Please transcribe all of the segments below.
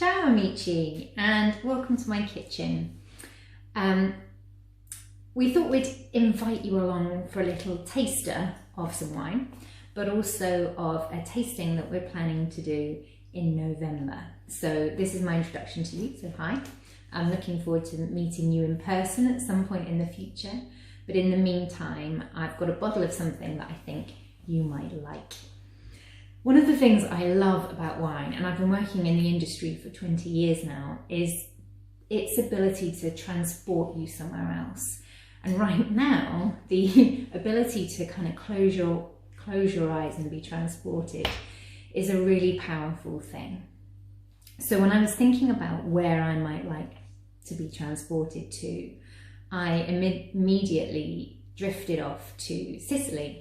Ciao amici and welcome to my kitchen. We thought we'd invite you along for a little taster of some wine, but also of a tasting that we're planning to do in November. So this is my introduction to you, so hi. I'm looking forward to meeting you in person at some point in the future, but in the meantime I've got a bottle of something that I think you might like. One of the things I love about wine, and I've been working in the industry for 20 years now, is its ability to transport you somewhere else. And right now, the ability to kind of close your eyes and be transported is a really powerful thing. So when I was thinking about where I might like to be transported to, I immediately drifted off to Sicily.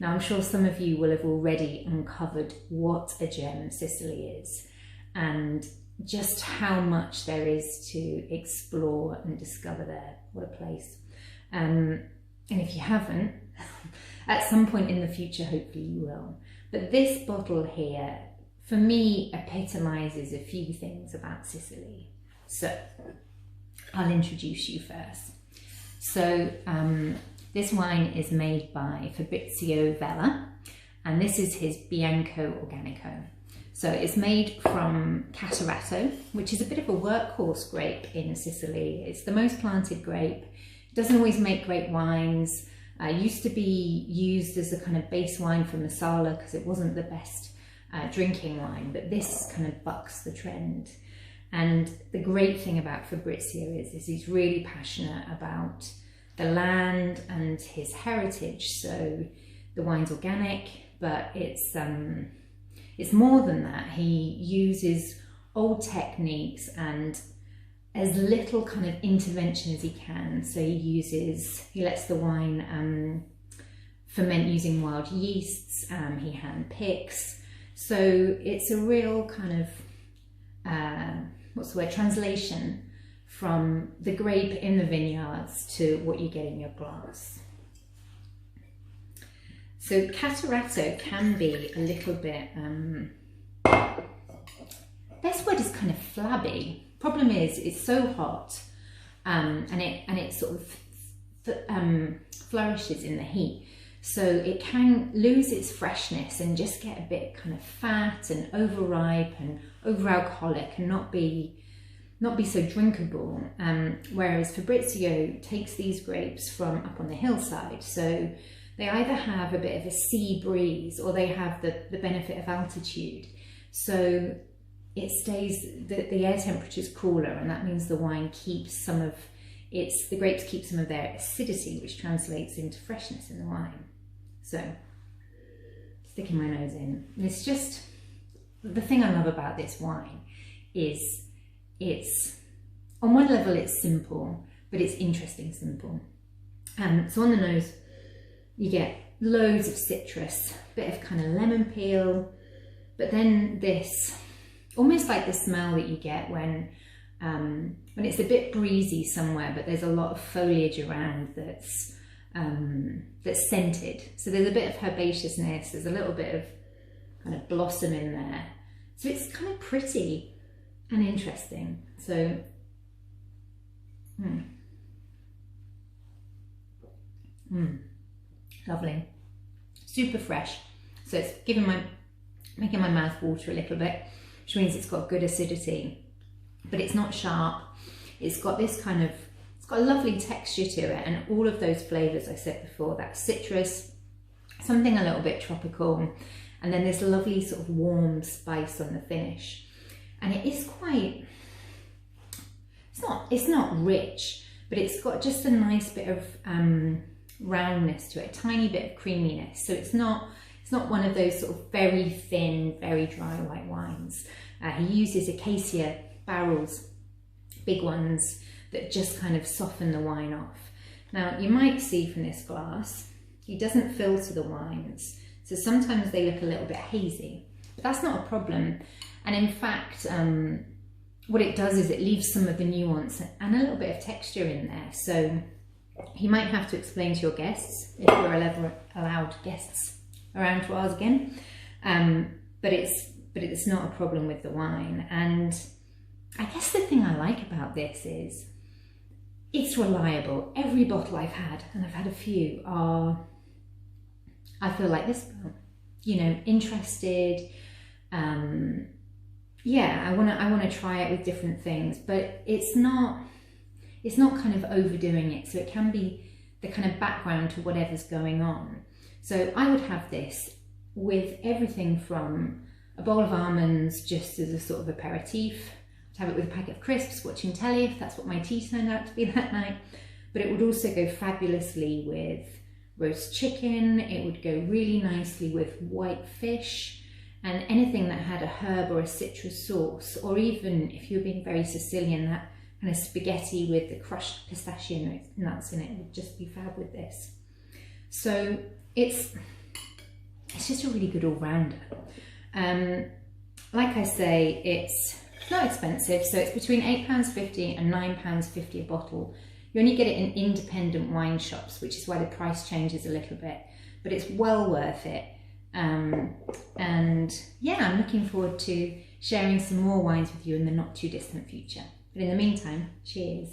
Now, I'm sure some of you will have already uncovered what a gem Sicily is and just how much there is to explore and discover there. What a place. And if you haven't, at some point in the future, hopefully you will. But this bottle here, for me, epitomises a few things about Sicily. So I'll introduce you first. So, this wine is made by Fabrizio Vella, and this is his Bianco Organico. So it's made from Catarratto, which is a bit of a workhorse grape in Sicily. It's the most planted grape. It doesn't always make great wines. Used to be used as a kind of base wine for Marsala because it wasn't the best drinking wine, but this kind of bucks the trend. And the great thing about Fabrizio is he's really passionate about the land and his heritage. So the wine's organic, but it's more than that. He uses old techniques and as little kind of intervention as he can. So he lets the wine ferment using wild yeasts. He hand picks. So it's a real kind of translation from the grape in the vineyards to what you get in your glass. So Catarratto can be a little bit, best word is kind of flabby. Problem is it's so hot and it sort of flourishes in the heat. So it can lose its freshness and just get a bit kind of fat and overripe and over-alcoholic and not be so drinkable, whereas Fabrizio takes these grapes from up on the hillside, so they either have a bit of a sea breeze or they have the benefit of altitude, so it stays, the air temperature is cooler, and that means the wine keeps the grapes keep some of their acidity, which translates into freshness in the wine. So, sticking my nose in, and it's just, the thing I love about this wine is it's, on one level it's simple, but it's interesting simple. So on the nose you get loads of citrus, bit of kind of lemon peel, but then this, almost like the smell that you get when it's a bit breezy somewhere, but there's a lot of foliage around that's scented. So there's a bit of herbaceousness, there's a little bit of kind of blossom in there. So it's kind of pretty and interesting. So, lovely, super fresh. So it's making my mouth water a little bit, which means it's got good acidity, but it's not sharp. It's got this kind of, it's got a lovely texture to it, and all of those flavours I said before, that citrus, something a little bit tropical, and then this lovely sort of warm spice on the finish. And it is quite, it's not rich, but it's got just a nice bit of roundness to it, a tiny bit of creaminess. So it's not one of those sort of very thin, very dry white wines. He uses acacia barrels, big ones, that just kind of soften the wine off. Now you might see from this glass, he doesn't filter the wines. So sometimes they look a little bit hazy, but that's not a problem. And in fact, what it does is it leaves some of the nuance and a little bit of texture in there. So you might have to explain to your guests, if we're ever allowed guests around to ours again, but it's not a problem with the wine. And I guess the thing I like about this is it's reliable. Every bottle I've had, and I've had a few, are, I feel like this, you know, interested. Yeah, I wanna try it with different things, but it's not kind of overdoing it. So it can be the kind of background to whatever's going on. So I would have this with everything from a bowl of almonds just as a sort of aperitif. I'd have it with a packet of crisps, watching telly if that's what my tea turned out to be that night. But it would also go fabulously with roast chicken. It would go really nicely with white fish and anything that had a herb or a citrus sauce, or even if you're being very Sicilian, that kind of spaghetti with the crushed pistachio nuts in it would just be fab with this. So it's just a really good all-rounder. Like I say, it's not expensive, so it's between £8.50 and £9.50 a bottle. You only get it in independent wine shops, which is why the price changes a little bit, but it's well worth it. And yeah, I'm looking forward to sharing some more wines with you in the not too distant future. But in the meantime, cheers.